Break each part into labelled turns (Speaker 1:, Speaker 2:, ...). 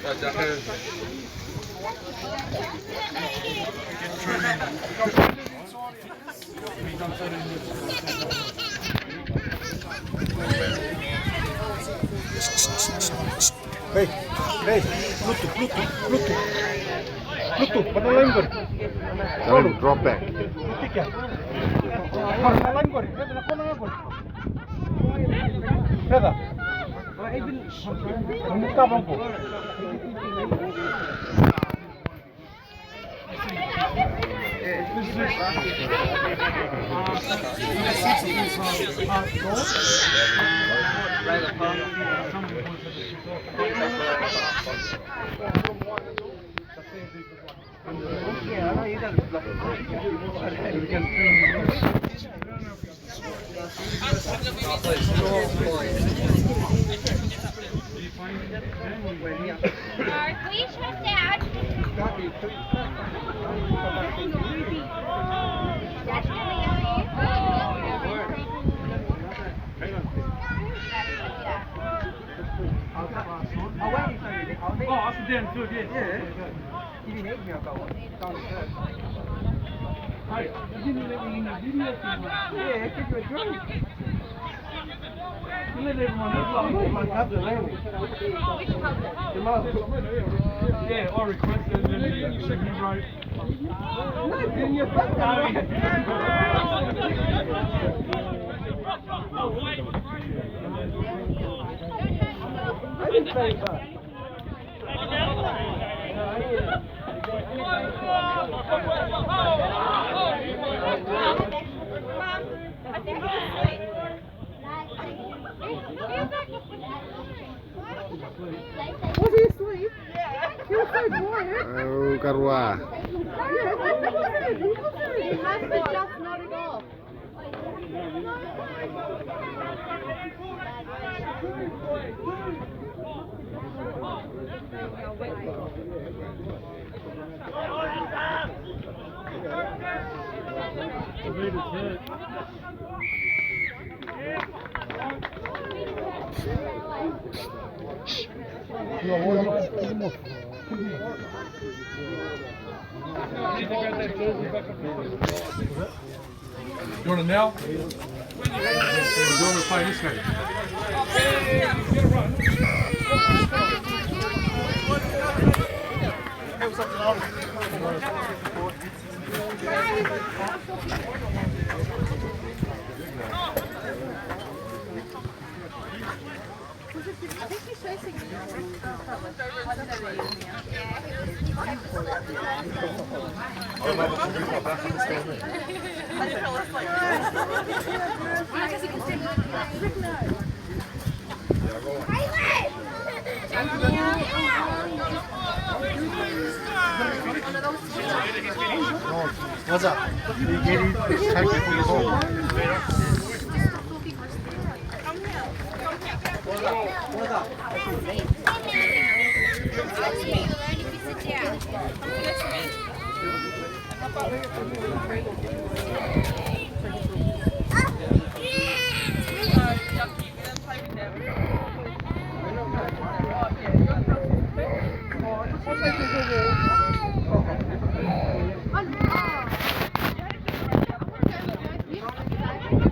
Speaker 1: Hei, hei, Luttu, mana lain kor?
Speaker 2: Tell drop back.
Speaker 1: Lutti kya? Mana lain kor? Mana kona kor? Sada. Muka bangko.
Speaker 3: Please check Dad. Dad's gonna yell at
Speaker 1: Oh, als den zo dit. Die neemt me ook al. Hi, die nu lekker in de video. Ja, kijk wat doen. Jullie leven maar niet lang, maar ik heb de lijn. Yeah, or request and then you check me right. No, in your back. I didn't say that.
Speaker 4: Was he asleep? Yeah. He was so bored.
Speaker 2: Oh, Karua.
Speaker 4: He must have just nodded off.
Speaker 1: You want it now? We're going to play this game.
Speaker 4: I think he's chasing you.
Speaker 2: 맞아. 이게 잘 보이고.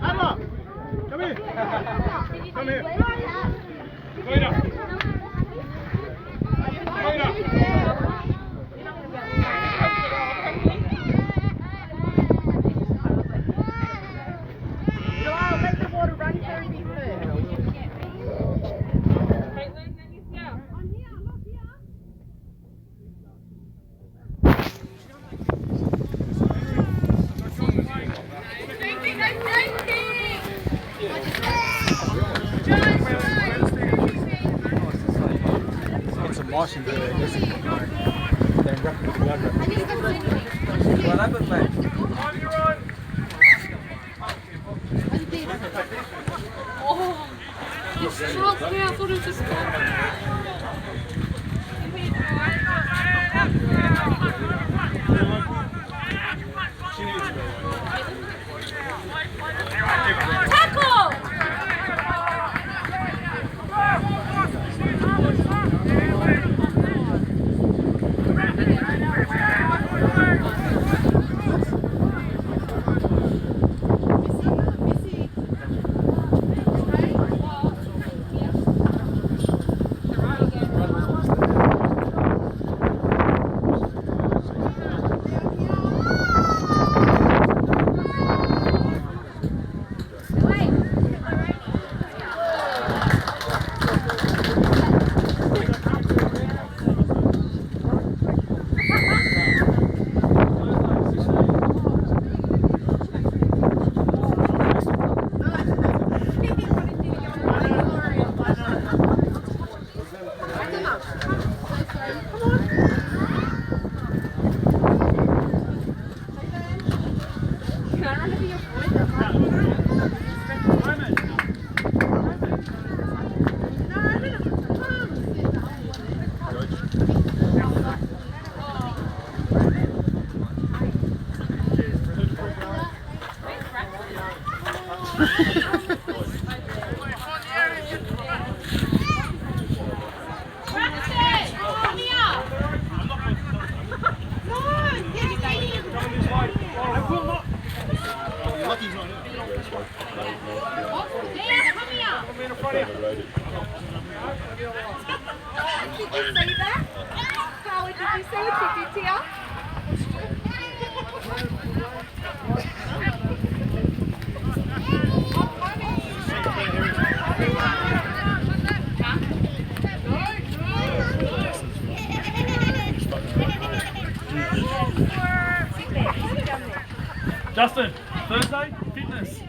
Speaker 1: Emma, come here. Come here. Wait up. Wait up.
Speaker 4: Joel, let the water run through me first.
Speaker 1: Get some moss in there, I guess. Then wrap it with blood wrap. What happened, mate?
Speaker 4: Oh, it's so clear. I thought it was just tackle! Did you say that? Carly, did you say it? Did you?
Speaker 5: Justin, Thursday, fitness.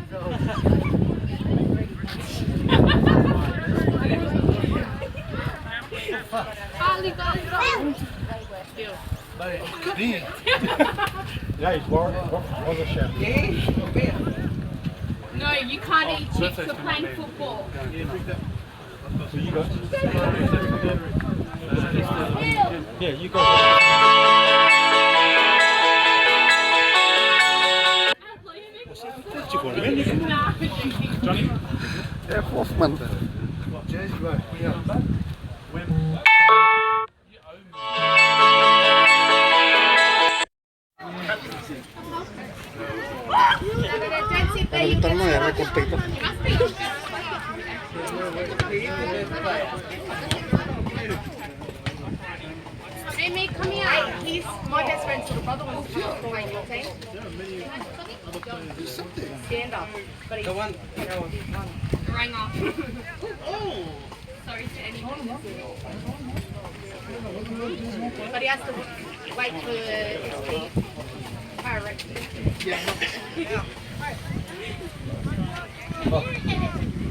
Speaker 1: Yeah, he's worried. What's a chef?
Speaker 3: No, you can't eat chips for playing football.
Speaker 1: So you go. Yeah, you go.
Speaker 5: Johnny,
Speaker 2: Air Force man. Bentar ya, may konti ito.
Speaker 3: Amy, come here. He's my best friend's little brother wants to play your team. Stand up. But he rang off. Sorry to anyone. But he has to wait for his feet.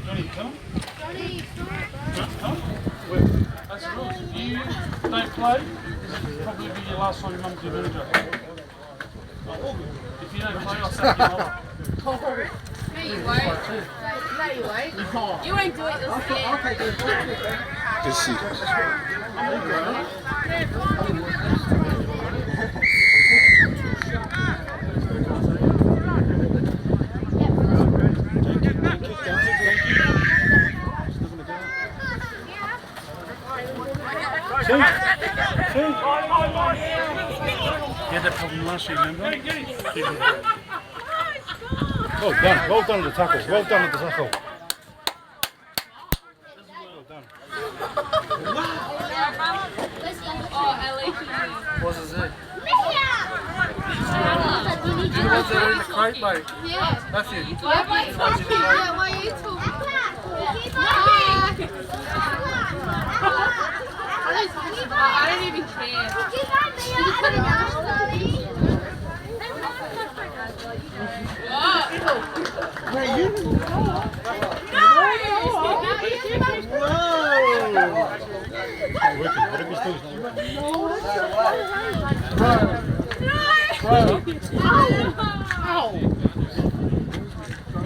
Speaker 5: Johnny, come. Come. That's the rules. If you don't play, this will probably be your last time your mum's your manager. If you don't play, I'll sack you off.
Speaker 3: No, you won't. No, you won't. You won't do it, you'll scared.
Speaker 2: Good see.
Speaker 5: He had that problem last year, remember?
Speaker 1: Well done. Well done at the tackle. Well done at the tackle.
Speaker 3: Oh, Ellie.
Speaker 2: What's his name?
Speaker 3: You
Speaker 2: ones that are in the crate, mate.
Speaker 3: Yeah.
Speaker 2: That's you.
Speaker 3: Why am I talking? Why are you talking? I don't even care.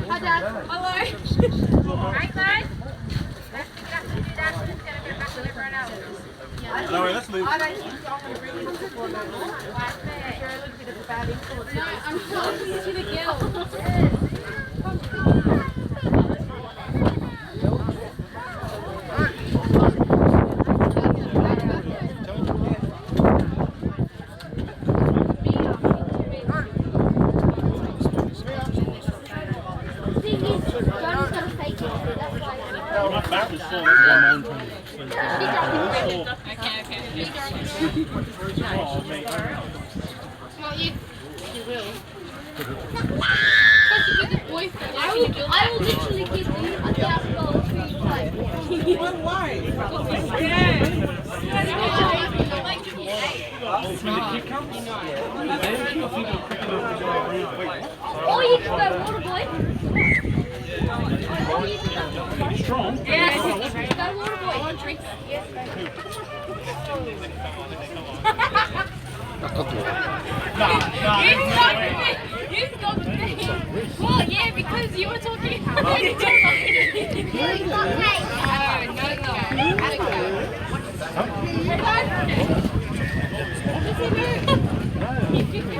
Speaker 3: Hi, Dad. Hello. Right, guys?
Speaker 1: No, let's leave.
Speaker 3: I don't think I'm going to bring you to the football. No, I'm talking to the girls. Well, you will. I will literally give you $1,000 for you to play. Why? Or you can go water boy.
Speaker 5: Strong.
Speaker 3: Yes. Go water boy. Drinks. Yes. You got me. Well, yeah, because you were talking. No.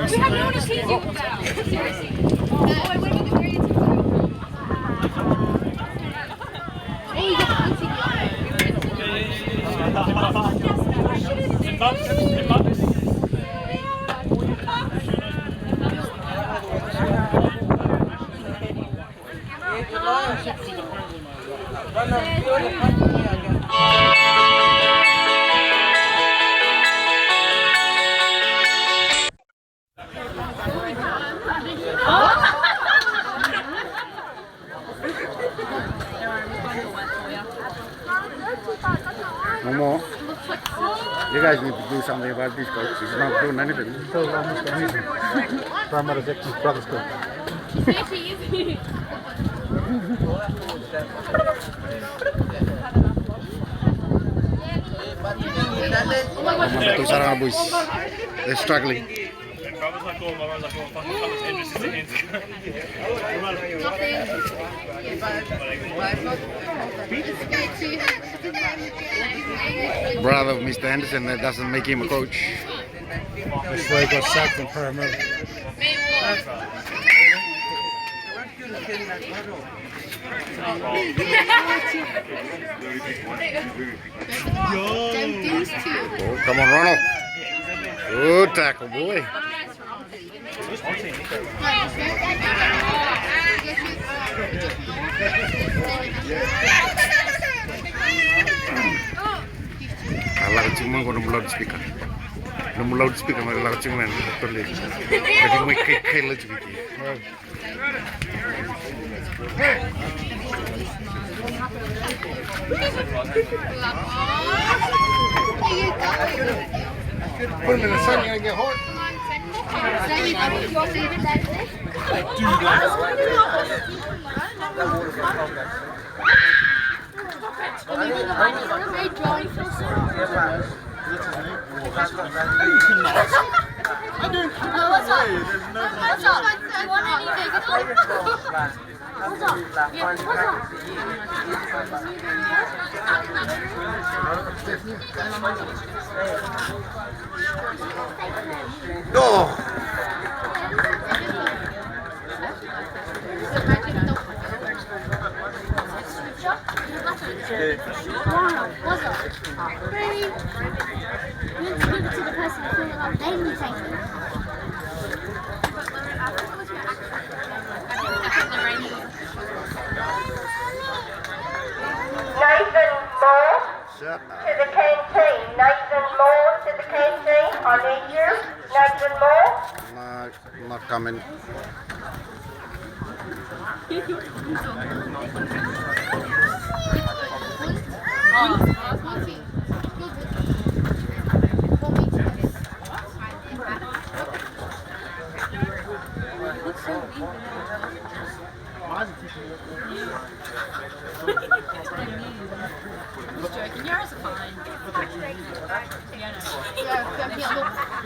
Speaker 3: We have no one to tease you about. Seriously. No, I wouldn't agree to
Speaker 2: Momo, you guys need to do something about this coach. He's not doing anything.
Speaker 1: Still almost anything. Grandmother Jackson's brother's still.
Speaker 2: Momo, tu sarang boys. They're struggling. Brother of Mr. Henderson, that doesn't make him a coach.
Speaker 1: That's why he got sacked from Paramount.
Speaker 2: Oh, come on, Ronald. Good tackle, boy. Alah cuma gua nemu loudspeaker. Nemu loudspeaker mari lah cuma betul ni. Jadi mai kai loudspeaker. Put him in the sun, you're gonna get hot. Oh.
Speaker 6: To the canteen. Nathan Moore to the canteen. I need you. Nathan Moore.
Speaker 2: Not coming.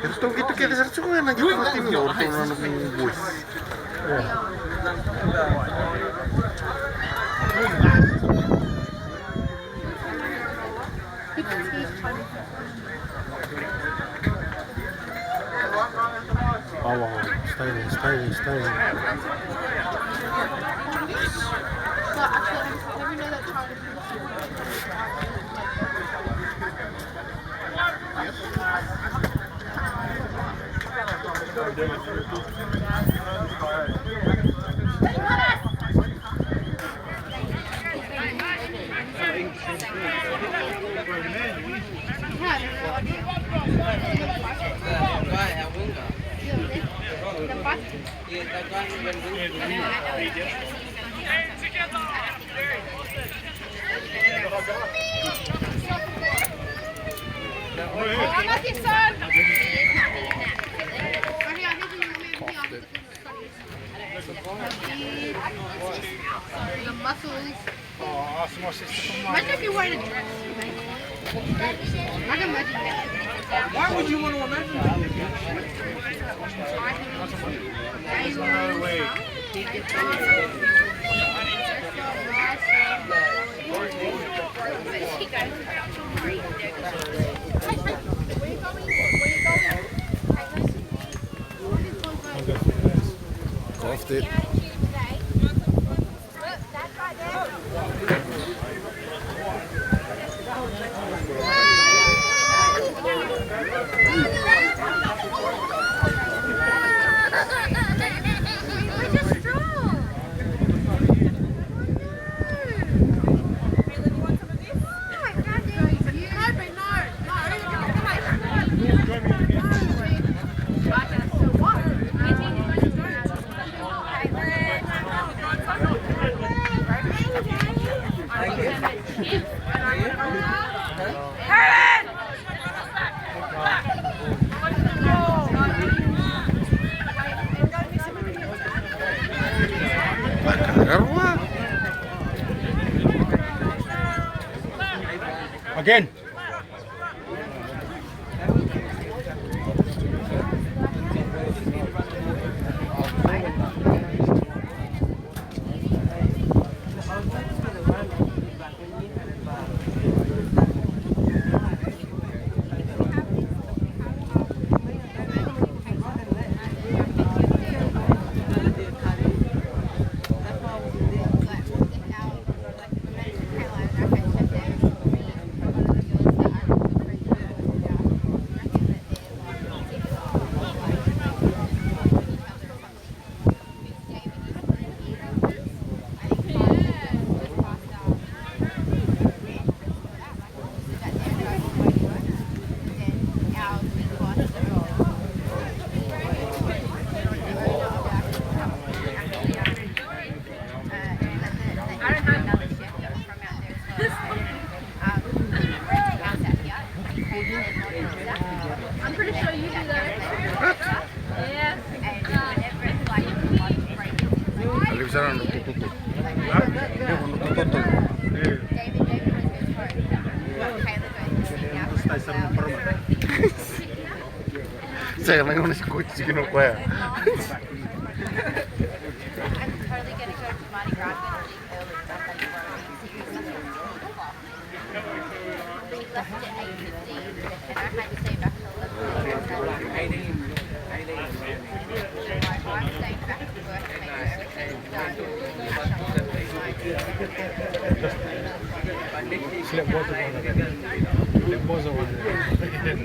Speaker 2: Terus tuh gitu kita search kan lagi tim ya orang bos.
Speaker 1: Oh wow, stay.
Speaker 4: The muscles.
Speaker 1: Oh, ask my sister for mine.
Speaker 4: Imagine if you weren't a dress. I can imagine that.
Speaker 1: Why would you want to imagine that? No way.
Speaker 2: Coughed it.
Speaker 1: Again.
Speaker 3: I'm pretty sure you do that. Yeah.
Speaker 2: Lives around Tututu. Saya main mana sih kucing kino kaya.
Speaker 4: I'm totally gonna go to Mardi Gras early. We left at 8:15 and I had to stay back till 11:15. I'm staying back to work to make sure everything's done.
Speaker 1: Slip water one again. Slip water one again.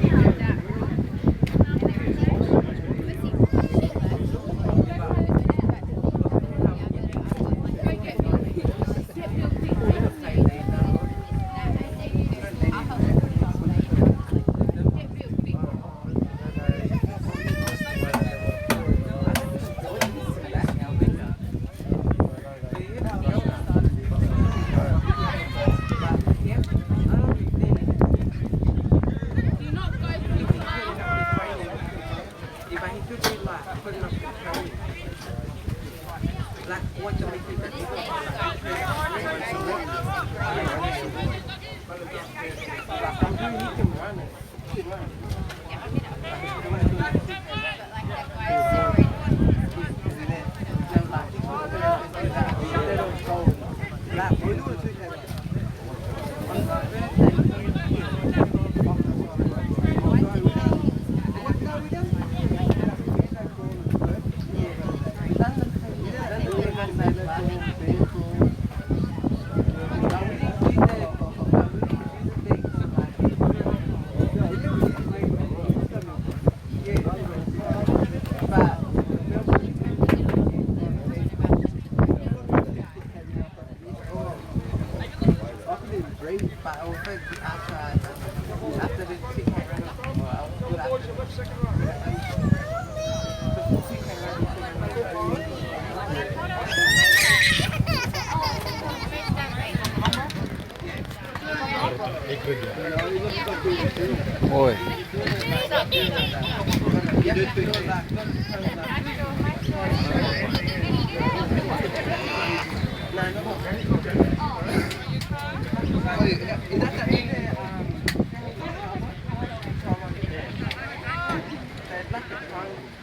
Speaker 2: Oi.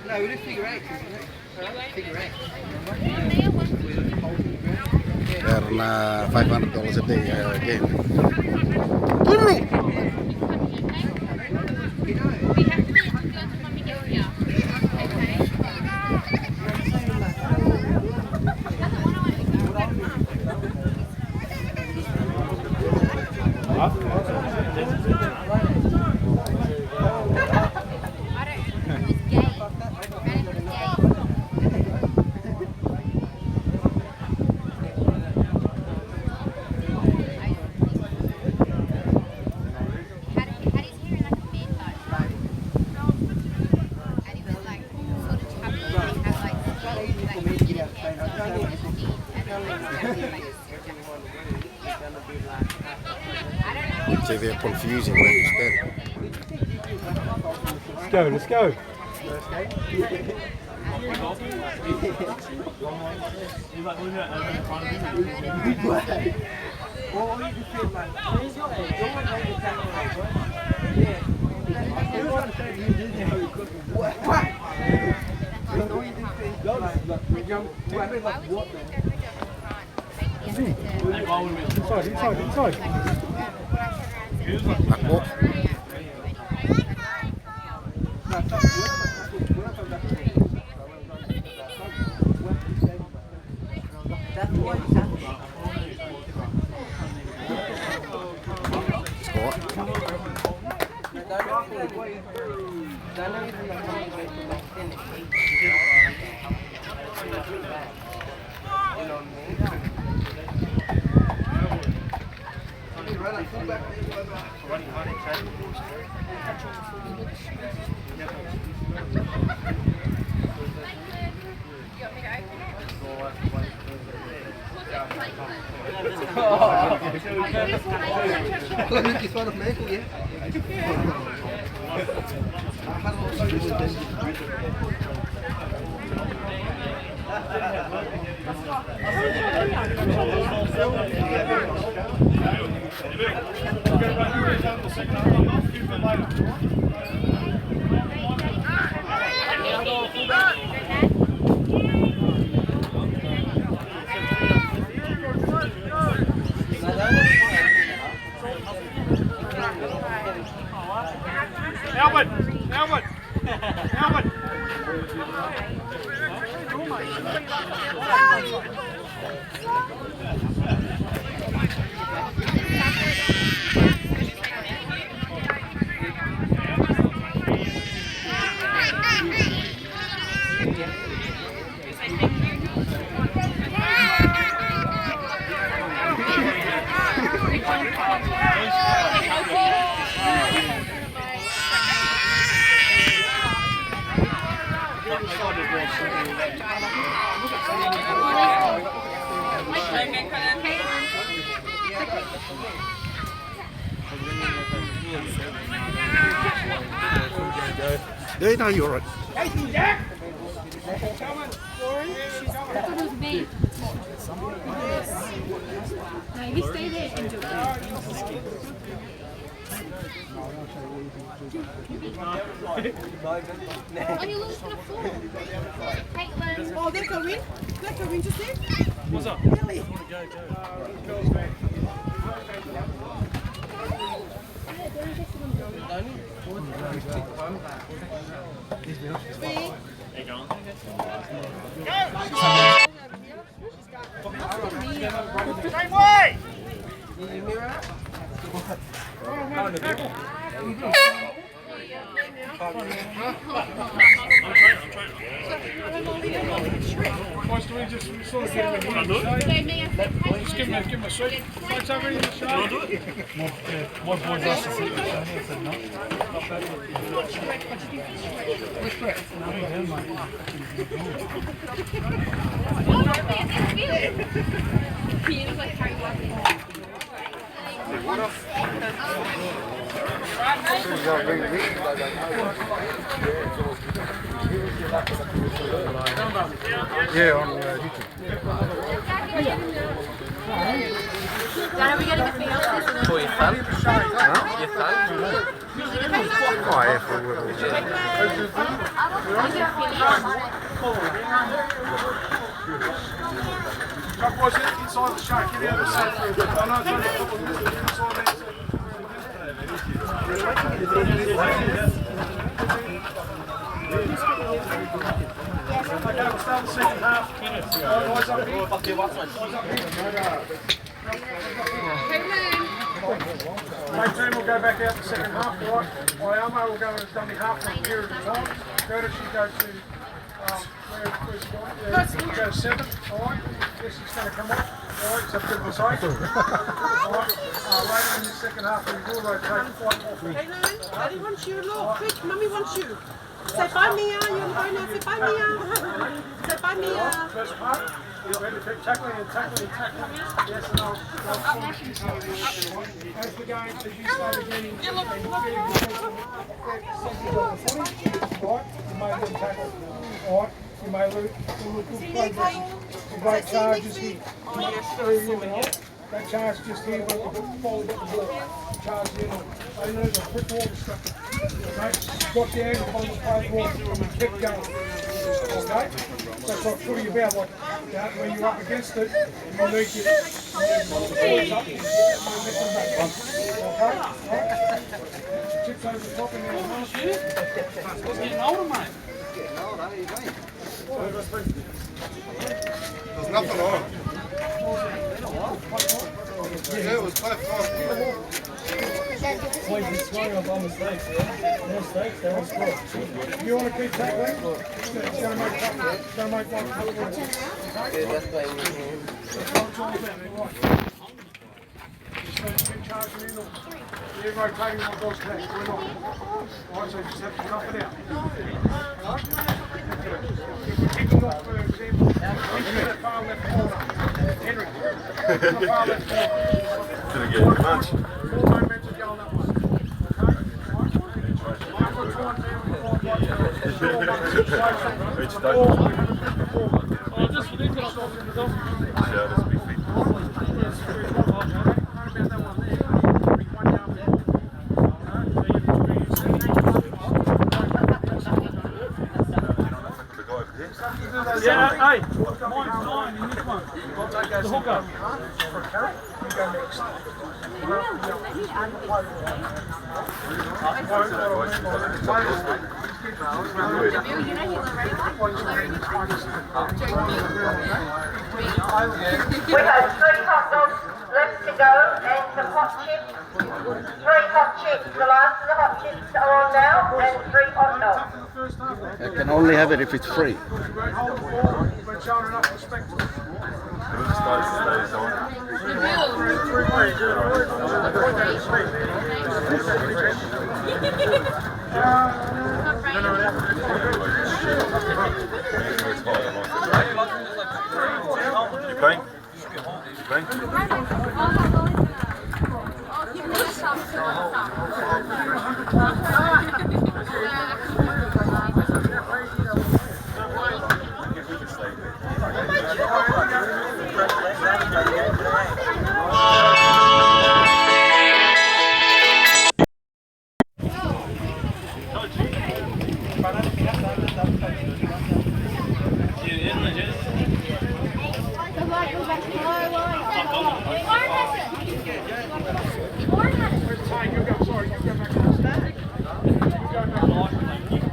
Speaker 7: No, we did figure eight, isn't it? Figure eight.
Speaker 2: Karena $500 a day game. Dulu. So they're confusing, I understand.
Speaker 1: Let's go. Inside.
Speaker 2: Đặt bộ. Đấy, now you're right.
Speaker 3: No, you stay there and do it. Oh, you lose to the floor. Caitlin.
Speaker 4: Oh, they're going. They're going to see.
Speaker 5: What's up?
Speaker 4: Really?
Speaker 5: Same way! Boys, do we just sort of get him in the shade? Just give him a seat. Floats over in the shade. You want to do it? My boys asked to sit in the shade. I said no.
Speaker 3: He looks like Harry Potter.
Speaker 1: Yeah, on YouTube.
Speaker 3: Dad, are we getting a field?
Speaker 7: For your son? Your son?
Speaker 2: Oh, yeah, for a little.
Speaker 5: Chuck was inside the shack, get out of the centre. I know it's only a couple of minutes inside there. Okay, we'll start the second half. Guys up here. My team will go back out the second half, right? My Elmo will go in a dummy half for a period of time. Curtis, you go to where's she going? Yeah, go to 7, alright? Yes, she's going to come off. Alright, so good for safe. Alright, later in the second half, we will rotate quite often.
Speaker 4: Caitlin, Daddy wants you. Look, quick, Mummy wants you. Say bye, Mia. You're on the phone now. Say bye, Mia. Say bye, Mia.
Speaker 5: First part, you're ready to tackling and tackling and tackling. Yes, and I'll as we go, as you start getting right, you may lose tackle. Alright, you may lose good progress. Some great charges here. They charge just here, but the ball got the ball. Charge in. They know there's a brick wall and stuff. Okay? Got down on the played wall and we kept going. Okay? That's like footy about, like that, when you're up against it, you need to pull the balls up and lift them back. Okay? Right? Chips over the top and then half.
Speaker 1: What's getting older, mate?
Speaker 2: There's nothing on. Yeah, it was 5 o'clock.
Speaker 1: Boys, you're scoring off all mistakes, yeah? No mistakes, they're all scored.
Speaker 5: If you want to keep tackling, it's going to make life tough.
Speaker 7: Yeah, that's why we
Speaker 5: Keep charging in. You're rotating my dog's back. We're not. Alright, so you just have to tough it out. Alright? Kicking off, for example, into that far left corner. Henry. The far left corner.
Speaker 2: Didn't get much.
Speaker 5: All momentum going that way. Okay? Michael trying down the
Speaker 2: Each
Speaker 5: ball.
Speaker 1: Oh, just for these guys, in the dog. Yeah, hey, mine's 9 in this one. The hooker.
Speaker 6: We have 3 hot dogs left to go and some hot chips. 3 hot chips. The last of the hot chips are on now and 3 hot dogs.
Speaker 2: I can only have it if it's free.
Speaker 5: But showing enough respect to
Speaker 3: Warren had it.
Speaker 5: you go back to the stack. You go back.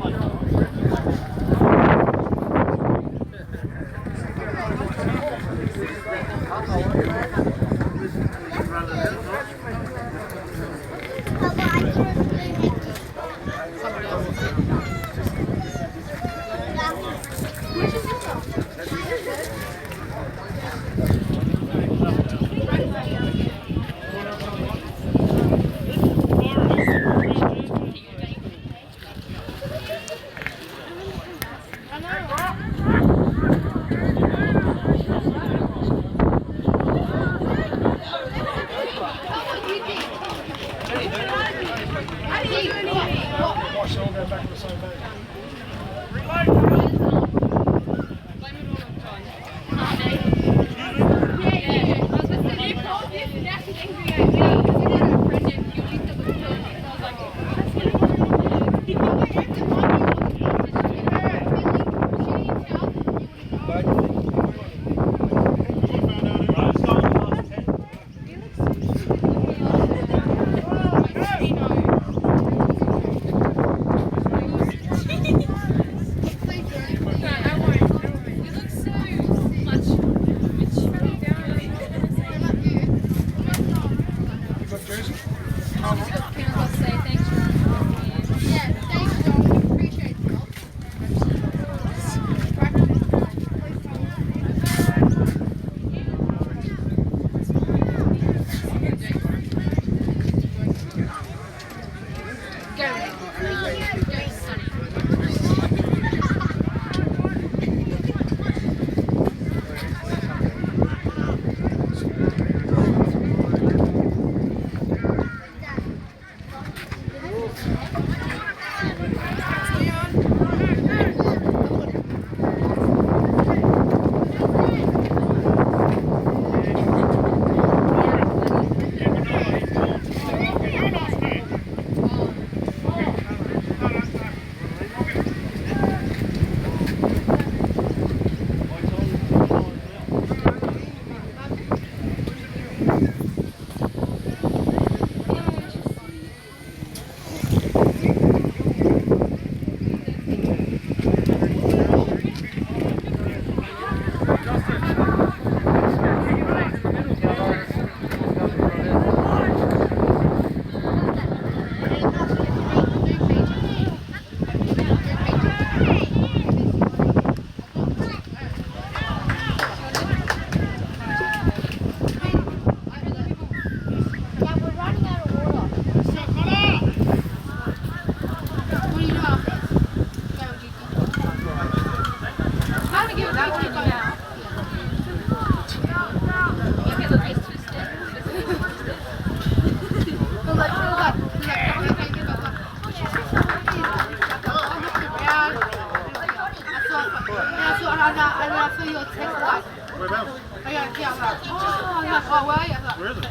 Speaker 4: I saw your text like,
Speaker 5: Whereabouts?
Speaker 4: I got, yeah, I'm like, oh, I'm like, oh, where are you? I'm like,
Speaker 5: Where is it?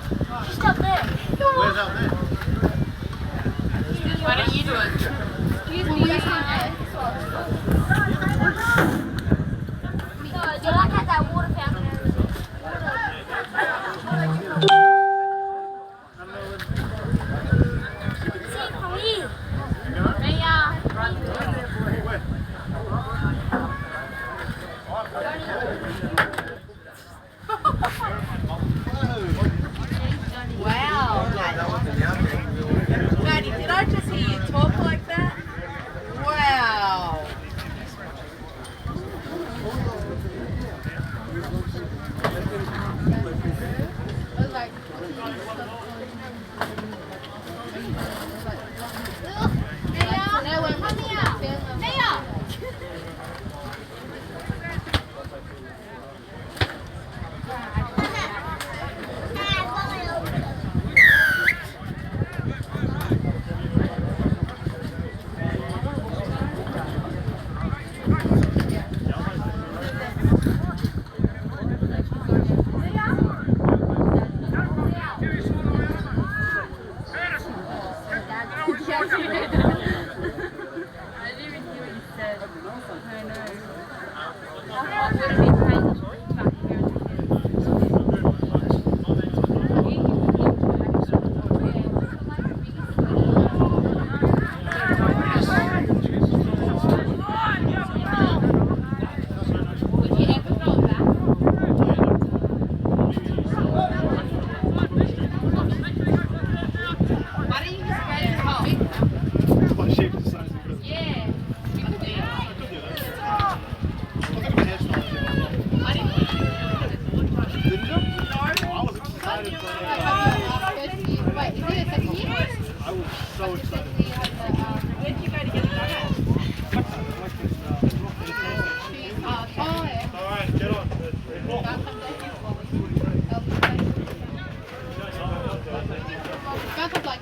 Speaker 3: Just up there.
Speaker 5: Where's out there?
Speaker 3: Why don't you do it? Excuse me, you can. No, do you like at that water fountain area? See, come here.
Speaker 5: Where?
Speaker 4: wow. Maddie, did I just hear you talk like that? Wow. I was like,
Speaker 5: My shape is the size of it.
Speaker 3: Yeah.
Speaker 5: I was excited for that.
Speaker 4: wait, is it a second year?
Speaker 5: I was so excited.
Speaker 4: Where did you go to get the donut? Oh, yeah.
Speaker 5: Alright, get on.
Speaker 4: Malcolm's like,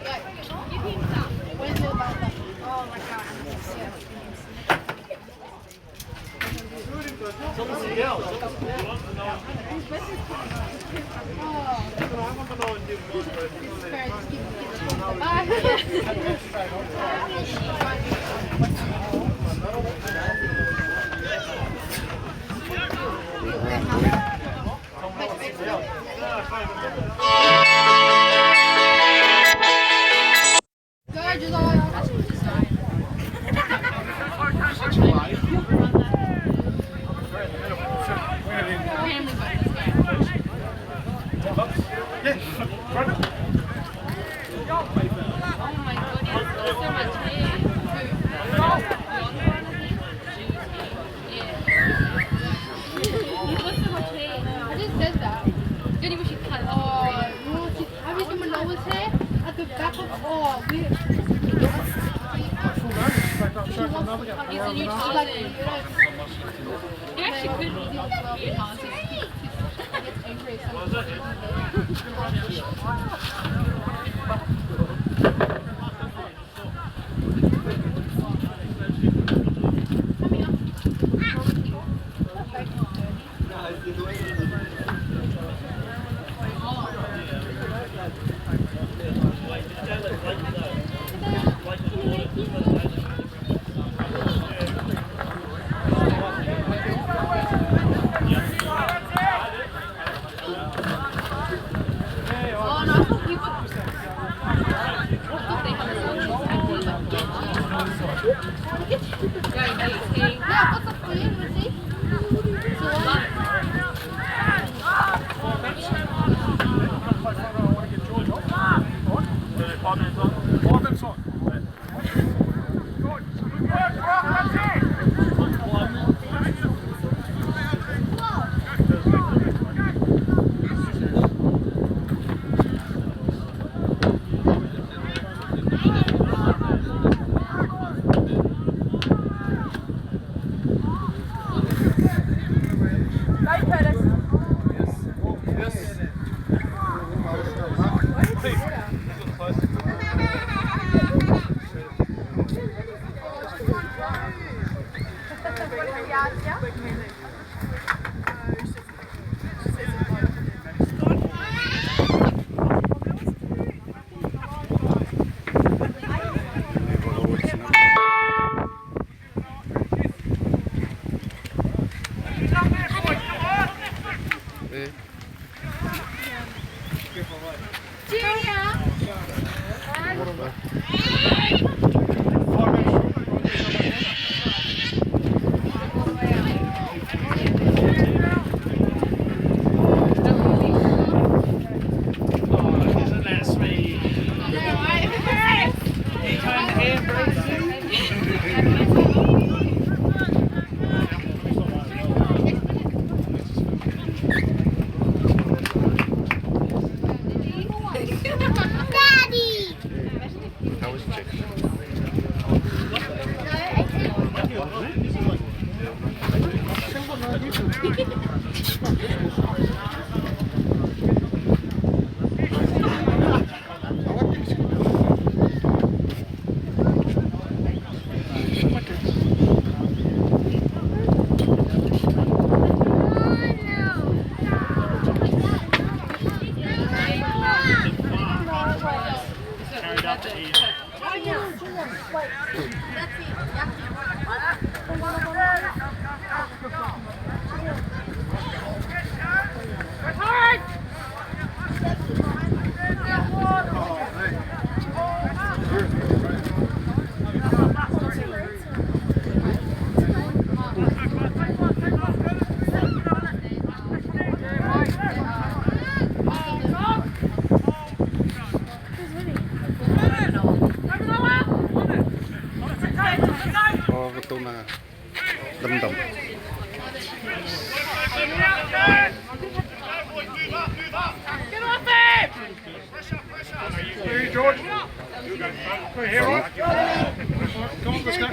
Speaker 4: give him some. Where's the butler? Oh my god.
Speaker 5: Yes.
Speaker 2: How was check? Oh, ito na damdam.
Speaker 5: Here, George. We're here, right? Come on, let's go.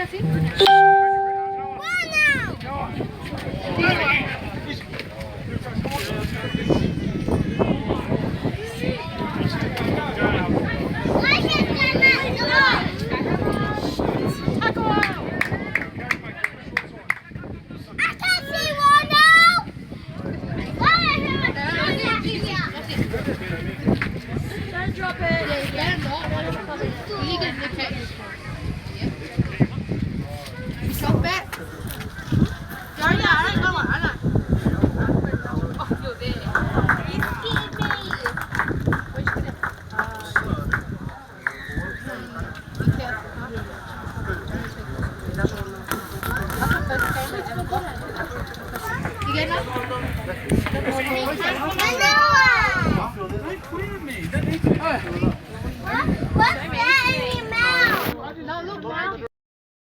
Speaker 3: Don't drop it. You can protect yourself. Drop it. Oh, you're there. You scared me. Be careful, huh? You get enough?
Speaker 4: Noah!